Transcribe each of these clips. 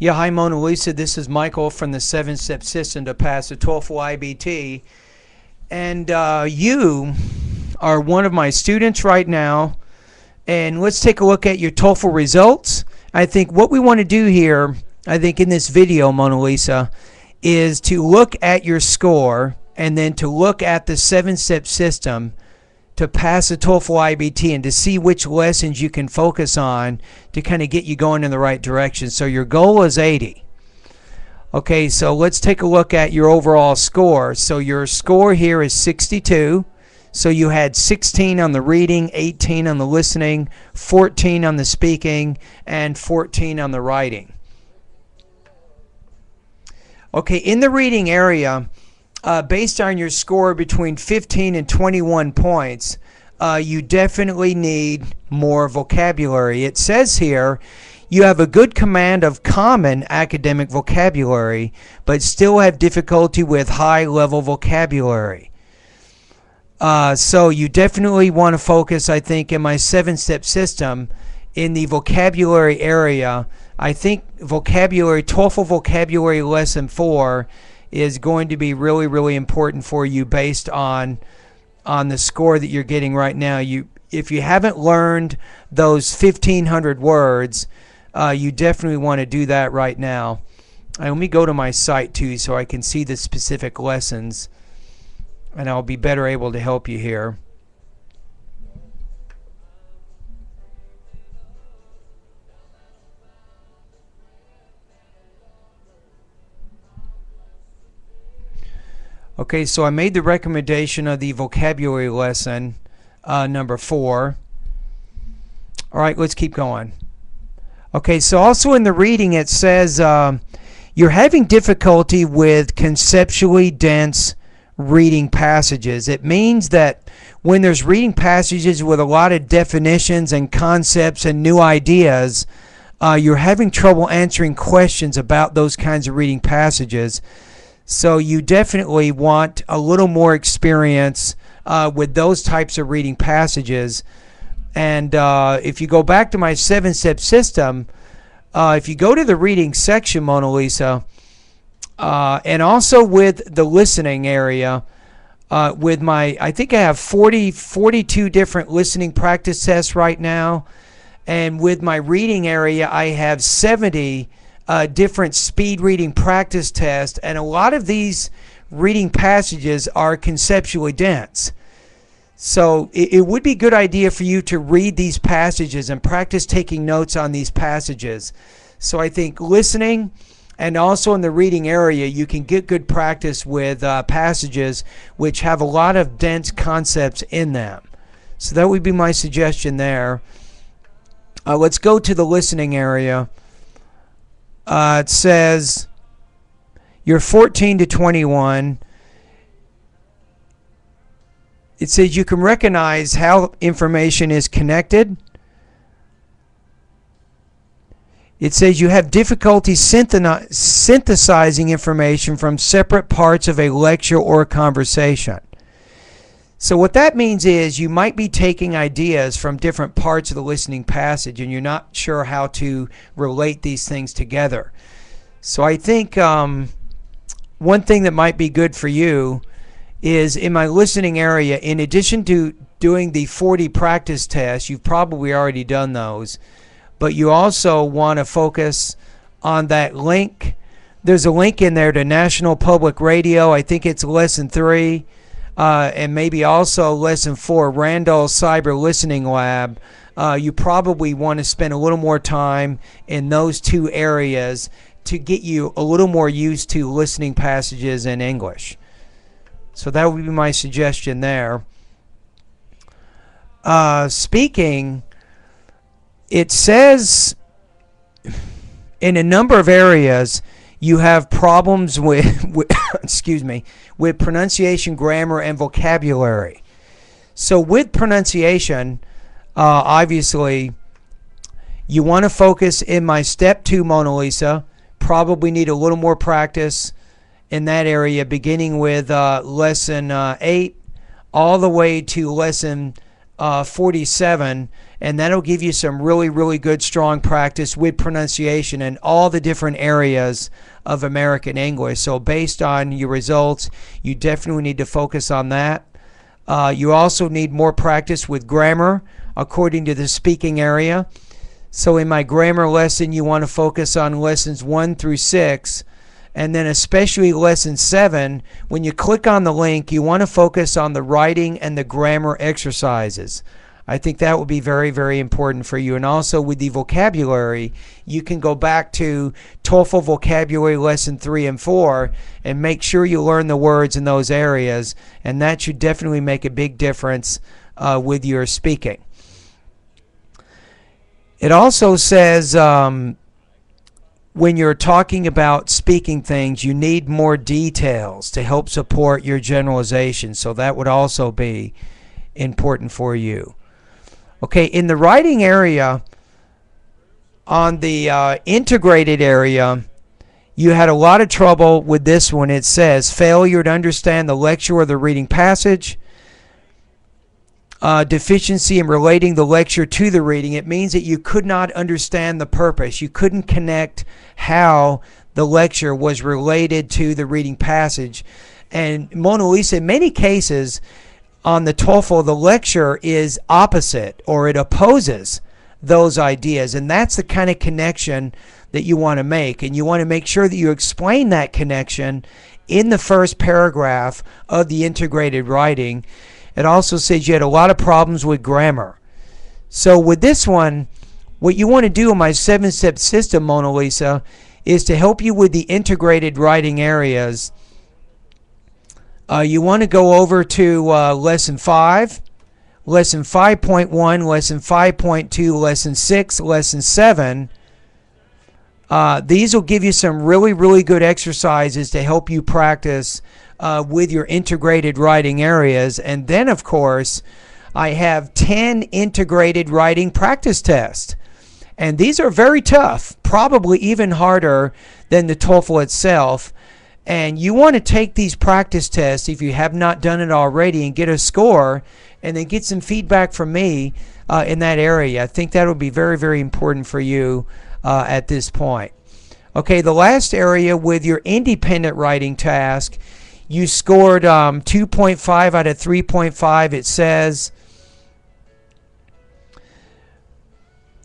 Yeah, hi Monalisa. This is Michael from the 7-Step System to pass the TOEFL IBT. And you are one of my students right now. And let's take a look at your TOEFL results. I think what we want to do here, I think in this video, Monalisa, is to look at your score and then to look at the 7-Step System to pass the TOEFL IBT and to see which lessons you can focus on to kind of get you going in the right direction. So your goal is 80. Okay, so let's take a look at your overall score. So your score here is 62. So you had 16 on the reading, 18 on the listening, 14 on the speaking, and 14 on the writing. Okay, in the reading area, based on your score between 15 and 21 points, you definitely need more vocabulary. It says here you have a good command of common academic vocabulary, but still have difficulty with high-level vocabulary. So you definitely want to focus, I think, in my 7-step system in the vocabulary area. I think TOEFL vocabulary lesson 4 is going to be really, really important for you based on the score that you're getting right now. If you haven't learned those 1,500 words, you definitely want to do that right now. Let me go to my site too so I can see the specific lessons, and I'll be better able to help you here. Okay, so I made the recommendation of the vocabulary lesson number 4. All right, let's keep going. Okay, so also in the reading it says you're having difficulty with conceptually dense reading passages. It means that when there's reading passages with a lot of definitions and concepts and new ideas, you're having trouble answering questions about those kinds of reading passages. So you definitely want a little more experience with those types of reading passages. And if you go back to my 7-step system, if you go to the reading section, Monalisa, and also with the listening area, with I think I have 42 different listening practice tests right now. And with my reading area, I have 70 different speed reading practice tests, and a lot of these reading passages are conceptually dense. So it would be a good idea for you to read these passages and practice taking notes on these passages. So I think listening and also in the reading area, you can get good practice with passages which have a lot of dense concepts in them. So that would be my suggestion there. Let's go to the listening area. It says you're 14 to 21. It says you can recognize how information is connected. It says you have difficulty synthesizing information from separate parts of a lecture or a conversation. So what that means is you might be taking ideas from different parts of the listening passage and you're not sure how to relate these things together. So I think one thing that might be good for you is in my listening area, in addition to doing the 40 practice tests, you've probably already done those, but you also want to focus on that link. There's a link in there to National Public Radio. I think it's lesson 3. And maybe also lesson 4, Randall Cyber Listening Lab. You probably want to spend a little more time in those two areas to get you a little more used to listening passages in English. So that would be my suggestion there. Speaking, it says in a number of areas you have problems with excuse me, with pronunciation, grammar, and vocabulary. So with pronunciation, obviously, you want to focus in my step 2, Monalisa. Probably need a little more practice in that area, beginning with lesson 8 all the way to lesson 47, and that'll give you some really, really good, strong practice with pronunciation in all the different areas of American English. So based on your results, you definitely need to focus on that. You also need more practice with grammar according to the speaking area. So in my grammar lesson, you want to focus on lessons 1 through 6, and then especially lesson 7. When you click on the link, you want to focus on the writing and the grammar exercises. I think that would be very, very important for you. And also with the vocabulary, you can go back to TOEFL vocabulary lesson 3 and 4 and make sure you learn the words in those areas, and that should definitely make a big difference with your speaking. It also says when you're talking about speaking things, you need more details to help support your generalization. So that would also be important for you. Okay, in the writing area, on the integrated area, you had a lot of trouble with this one. It says failure to understand the lecture or the reading passage, deficiency in relating the lecture to the reading. It means that you could not understand the purpose. You couldn't connect how the lecture was related to the reading passage. And Monalisa, in many cases on the TOEFL, the lecture is opposite, or it opposes those ideas. And that's the kind of connection that you want to make. And you want to make sure that you explain that connection in the first paragraph of the integrated writing. It also says you had a lot of problems with grammar. So with this one, what you want to do in my 7-step system, Monalisa, is to help you with the integrated writing areas. You want to go over to lesson 5, lesson 5.1, lesson 5.2, lesson 6, lesson 7. These will give you some really, really good exercises to help you practice with your integrated writing areas. And then, of course, I have 10 integrated writing practice tests. And these are very tough, probably even harder than the TOEFL itself. And you want to take these practice tests, if you have not done it already, and get a score, and then get some feedback from me in that area. I think that will be very, very important for you at this point. Okay, the last area with your independent writing task, you scored 2.5 out of 3.5.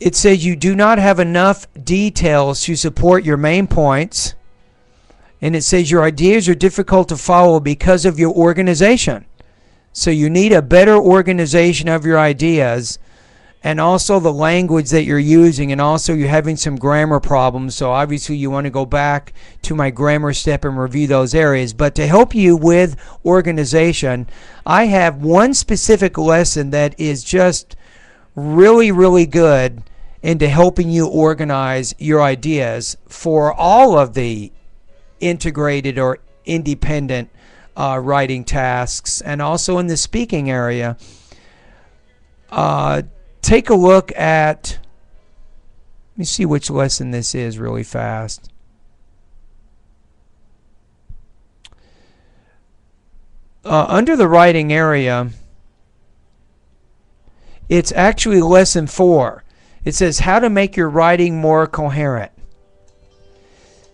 It says you do not have enough details to support your main points. And it says your ideas are difficult to follow because of your organization. So you need a better organization of your ideas, and also the language that you're using, and also you're having some grammar problems. So obviously you want to go back to my grammar step and review those areas. But to help you with organization, I have one specific lesson that is just really, really good into helping you organize your ideas for all of the integrated or independent writing tasks, and also in the speaking area. Take a look at, let me see which lesson this is really fast. Under the writing area, it's actually lesson 4. It says how to make your writing more coherent.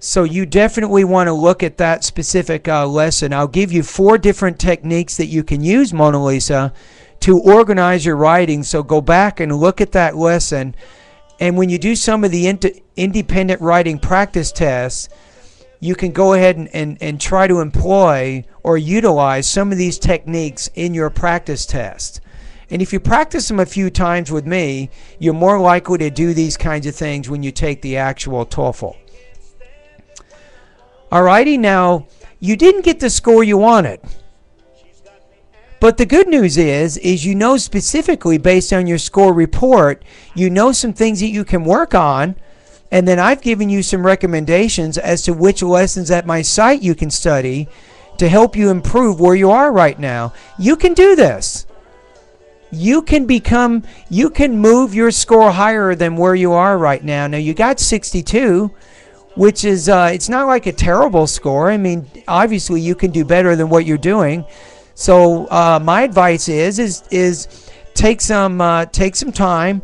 So you definitely want to look at that specific lesson. I'll give you 4 different techniques that you can use, Monalisa, to organize your writing. So go back and look at that lesson. And when you do some of the independent writing practice tests, you can go ahead and try to employ or utilize some of these techniques in your practice test. And if you practice them a few times with me, you're more likely to do these kinds of things when you take the actual TOEFL. Alrighty, now you didn't get the score you wanted, but the good news is you know specifically based on your score report, you know some things that you can work on, and then I've given you some recommendations as to which lessons at my site you can study to help you improve where you are right now. You can do this. You can move your score higher than where you are right now. Now you got 62. Which is, it's not like a terrible score. I mean, obviously you can do better than what you're doing. So my advice is take some time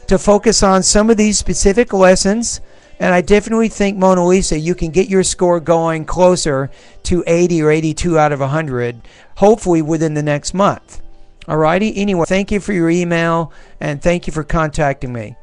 to focus on some of these specific lessons. And I definitely think, Monalisa, you can get your score going closer to 80 or 82 out of 100, hopefully within the next month. Alrighty? Anyway, thank you for your email, and thank you for contacting me.